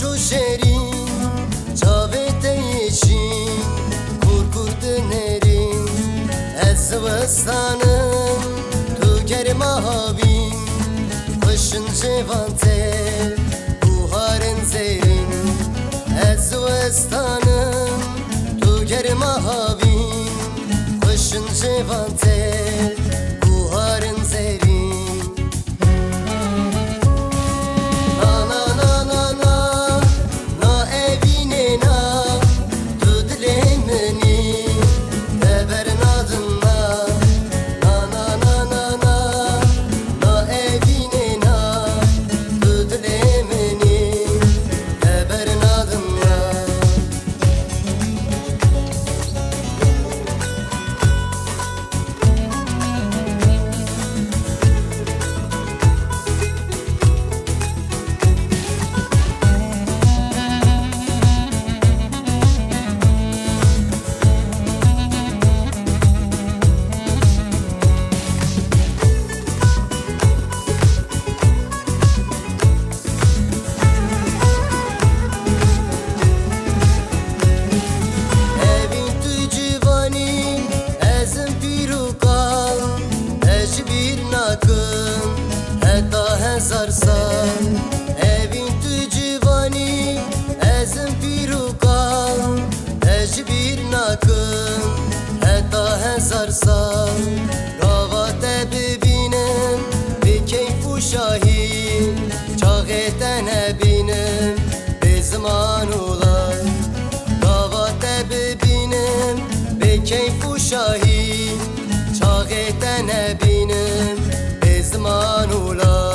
و شیرین چاوت یشین کورکورد نرین از وستانم تو گرم هاوین خوشن جوانته بوهارن زیرین از وستانم تو گرم هاوین خوشن جوانته بوهارن زیرین هزار سال evin tu civani ezim pirukan ejbir nakın hatta hezar sal ravate bibinem bi keyfu şahin çağeten ebinem bi zaman ular ravate bibinem bi keyfu şahin çağeten ebinem bi zaman ular